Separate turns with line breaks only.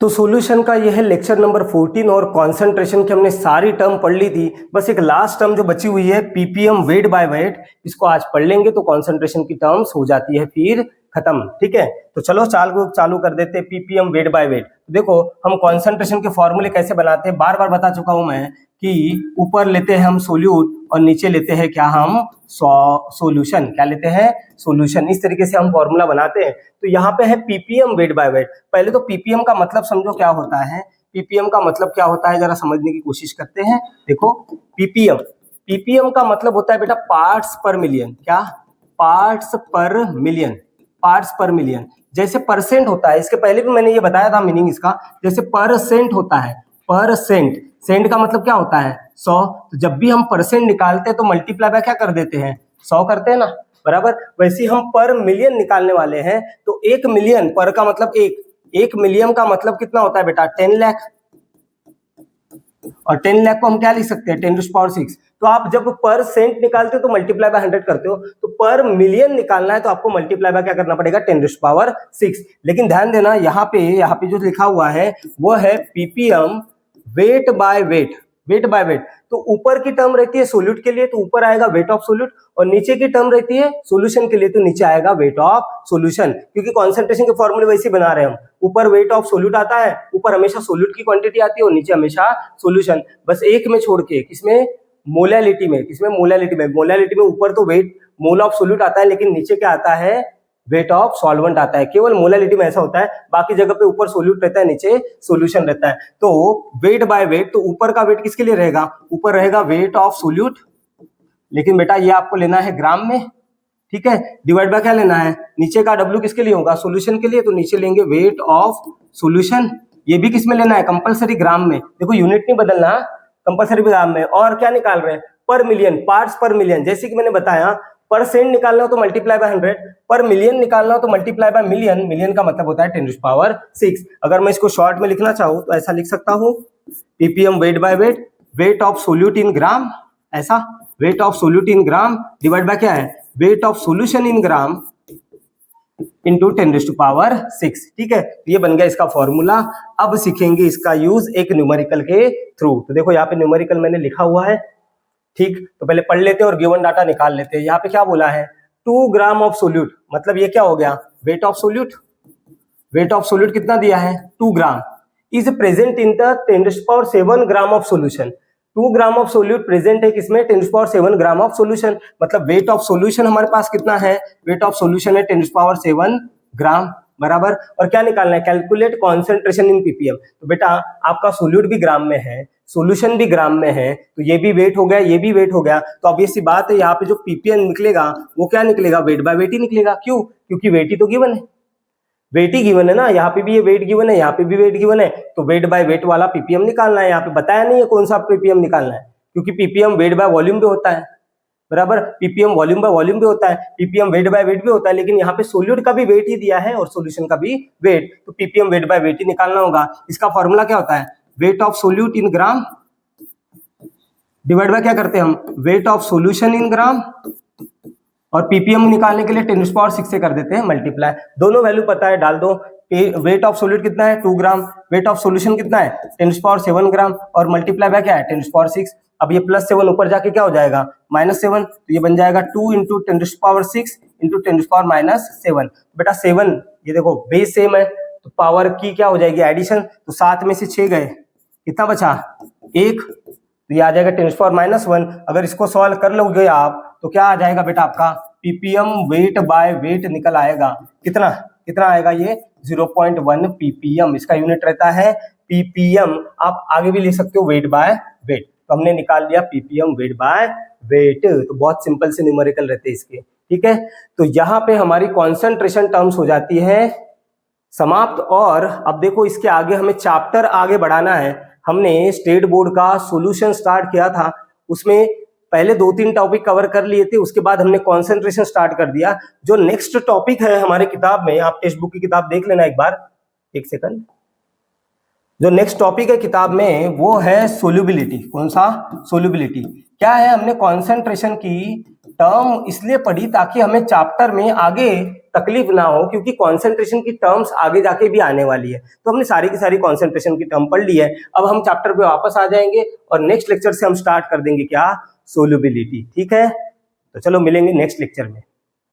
तो सॉल्यूशन का यह है लेक्चर नंबर 14 और कंसंट्रेशन की हमने सारी टर्म पढ़ ली थी। बस एक लास्ट टर्म जो बची हुई है पीपीएम वेट बाय वेट, इसको आज पढ़ लेंगे तो कंसंट्रेशन की टर्म्स हो जाती है फिर खत्म। ठीक है, तो चलो चालू कर देते हैं पीपीएम वेट बाय वेट। देखो हम कंसंट्रेशन के फॉर्मूले कैसे बनाते हैं, बार बार बता चुका हूं मैं कि ऊपर लेते हैं हम सोल्यूट और नीचे लेते हैं क्या हम सॉल्यूशन। क्या लेते हैं? सॉल्यूशन। इस तरीके से हम फॉर्मूला बनाते हैं। तो यहाँ पे है पीपीएम वेट बाय वेट। पहले तो पीपीएम का मतलब समझो क्या होता है। पीपीएम का मतलब क्या होता है जरा समझने की कोशिश करते हैं। देखो पीपीएम, पीपीएम का मतलब होता है बेटा पार्ट्स पर मिलियन। क्या? पार्ट्स पर मिलियन। पार्ट्स पर मिलियन जैसे परसेंट होता है, इसके पहले भी मैंने ये बताया था मीनिंग इसका। जैसे परसेंट होता है, परसेंट, सेंट का मतलब क्या होता है? 100। तो जब भी हम परसेंट निकालते हैं तो मल्टीप्लाई बाय क्या कर देते हैं? 100 करते हैं ना, बराबर। वैसे ही हम पर मिलियन निकालने वाले हैं तो 1 मिलियन, पर का मतलब 1 मिलियन का मतलब कितना होता है बेटा? 10 लाख। और 10 लाख को हम क्या लिख सकते हैं? 10⁶। तो आप जब पर सेंट निकालते हो तो मल्टीप्लाई बाय 100 करते हो, तो पर मिलियन निकालना है तो आपको मल्टीप्लाई बाय क्या करना पड़ेगा? 10⁶। लेकिन ध्यान देना यहाँ पे जो लिखा हुआ है वो है ppm weight by weight. Wait by wait, तो ऊपर की टर्म रहती है सोल्यूट के लिए तो ऊपर आएगा वेट ऑफ सोल्यूट, और नीचे की टर्म रहती है सॉल्यूशन के लिए तो नीचे आएगा वेट ऑफ सॉल्यूशन। क्योंकि कॉन्सेंट्रेशन के फॉर्मूले वैसे बना रहे हैं हम, ऊपर वेट ऑफ सोल्यूट आता है, ऊपर हमेशा सोल्यूट की क्वांटिटी आती है और नीचे हमेशा सॉल्यूशन। बस एक में छोड़ के, किसमें? मोलैलिटी में। किसमें? मोलैलिटी में। मोलैलिटी में ऊपर तो वेट मोल ऑफ सोल्यूट आता है लेकिन नीचे क्या आता है? वेट ऑफ सॉल्वेंट आता है। केवल मोलैलिटी में ऐसा होता है, बाकी जगह पे ऊपर सोल्यूट रहता है नीचे सॉल्यूशन रहता है। तो वेट बाय वेट, तो ऊपर का वेट किसके लिए रहेगा? ऊपर रहेगा वेट ऑफ सोल्यूट, लेकिन बेटा ये आपको लेना है ग्राम में। ठीक है, डिवाइड बाय क्या लेना है? नीचे का W किसके लिए होगा? सॉल्यूशन के लिए, तो नीचे लेंगे वेट ऑफ सॉल्यूशन। ये भी किस में लेना है? कंपलसरी ग्राम में। देखो यूनिट नहीं बदलना, कंपलसरी ग्राम में। और क्या निकाल रहे हैं? पर मिलियन, पार्ट्स पर मिलियन। जैसे कि मैंने बताया परसेंट निकालना हो तो मल्टीप्लाई बाय 100, पर मिलियन निकालना हो तो मल्टीप्लाई बाय मिलियन। मिलियन का मतलब होता है 10⁶। अगर मैं इसको शॉर्ट में लिखना चाहूँ तो ऐसा लिख सकता हूँ, PPM weight by weight, weight of solute in gram, ऐसा weight of solute in gram divide by क्या है? Weight of solution in gram into 10⁶। ठीक है, ये बन गया इसका फॉर्मूला। अब सीखेंगे इसका यूज एक न्यूमेरिकल के थ्रू। तो देखो यहाँ पे न्यूमेरिकल मैंने लिखा हुआ है। ठीक, तो पहले पढ़ लेते हैं और गिवन डाटा निकाल लेते हैं। यहाँ पे क्या बोला है? 2 ग्राम ऑफ सोल्यूट, मतलब ये क्या हो गया? Wait of solute. Wait of solute कितना दिया है? 2 gram is present in the 10⁷ gram of solution. 2 gram of solute present है किसमें? 10⁷ ग्राम ऑफ सोल्यूशन। मतलब वेट ऑफ सोल्यूशन हमारे पास कितना है? वेट ऑफ सोल्यूशन है 10⁷ ग्राम, बराबर। और क्या निकालना है? Calculate concentration in PPM. तो बेटा आपका सोल्यूट भी ग्राम में है, सॉल्यूशन भी ग्राम में है, तो ये भी वेट हो गया, ये भी वेट हो गया। तो अब ये सी बात है, यहाँ पे जो पीपीएम निकलेगा वो क्या निकलेगा? वेट बाय वेट ही निकलेगा। क्यों? क्योंकि वेट ही तो गिवन है, वेट ही गिवन है ना। यहाँ पे भी ये वेट गिवन है, यहाँ पे भी वेट गिवन है, तो वेट बाय वेट वाला पीपीएम निकालना है। यहाँ पे बताया नहीं है कौन सा पीपीएम निकालना है, क्योंकि पीपीएम वेट बाय वॉल्यूम भी होता है, बराबर। पीपीएम वॉल्यूम बाय वॉल्यूम भी होता है, पीपीएम वेट बाय वेट भी होता है, लेकिन यहाँ पे सोल्यूट का भी वेट ही दिया है और सॉल्यूशन का भी वेट, तो पीपीएम वेट बाय वेट ही निकालना होगा। इसका फॉर्मूला क्या होता है? Weight of solute in gram divide by क्या करते हैं हम? वेट ऑफ सॉल्यूशन इन ग्राम, और पीपीएम निकालने के लिए 10⁶ से कर देते हैं मल्टीप्लाई। दोनों वैल्यू पता है, डाल दो। वेट ऑफ सोल्यूट कितना है? 2 ग्राम। वेट ऑफ सॉल्यूशन कितना है? 10⁷ ग्राम, और मल्टीप्लाई बाय क्या है? 10⁶। अब ये +7 ऊपर जाके क्या हो जाएगा? -7। तो ये बन जाएगा 2 इंटू 10⁶ इंटू 10⁻7। बेटा 7, ये देखो बेस सेम है तो पावर की क्या हो जाएगी? एडिशन। तो 7 में से 6 गए, कितना बचा? 1। तो ये आ जाएगा 10⁻1। अगर इसको सॉल्व कर लोगे आप तो क्या आ जाएगा बेटा? आपका पीपीएम वेट बाय वेट निकल आएगा। कितना कितना आएगा? ये 0.1 पीपीएम इसका यूनिट रहता है। पीपीएम आप आगे भी ले सकते हो वेट बाय वेट। तो हमने निकाल लिया पीपीएम वेट बाय वेट। तो बहुत सिंपल से न्यूमेरिकल रहते हैं इसके। ठीक है, तो यहाँ पे हमारी कॉन्सेंट्रेशन टर्म्स हो जाती है समाप्त। और अब देखो इसके आगे हमें चैप्टर आगे बढ़ाना है। हमने स्टेट बोर्ड का सॉल्यूशन स्टार्ट किया था, उसमें पहले 2-3 टॉपिक कवर कर लिए थे, उसके बाद हमने कंसंट्रेशन स्टार्ट कर दिया। जो नेक्स्ट टॉपिक है हमारे किताब में, आप टेक्स्ट बुक की किताब देख लेना एक बार, एक सेकंड। जो नेक्स्ट टॉपिक है किताब में वो है सोल्यूबिलिटी। कौन सा? सोल्यूबिलिटी। क्या है? हमने कंसंट्रेशन की टर्म इसलिए पढ़ी ताकि हमें चैप्टर में आगे तकलीफ ना हो, क्योंकि कॉन्सेंट्रेशन की टर्म्स आगे जाके भी आने वाली है। तो हमने सारी की सारी कॉन्सेंट्रेशन की टर्म पढ़ ली है। अब हम चैप्टर पे वापस आ जाएंगे और नेक्स्ट लेक्चर से हम स्टार्ट कर देंगे क्या, सोल्यूबिलिटी। ठीक है, तो चलो मिलेंगे नेक्स्ट लेक्चर में।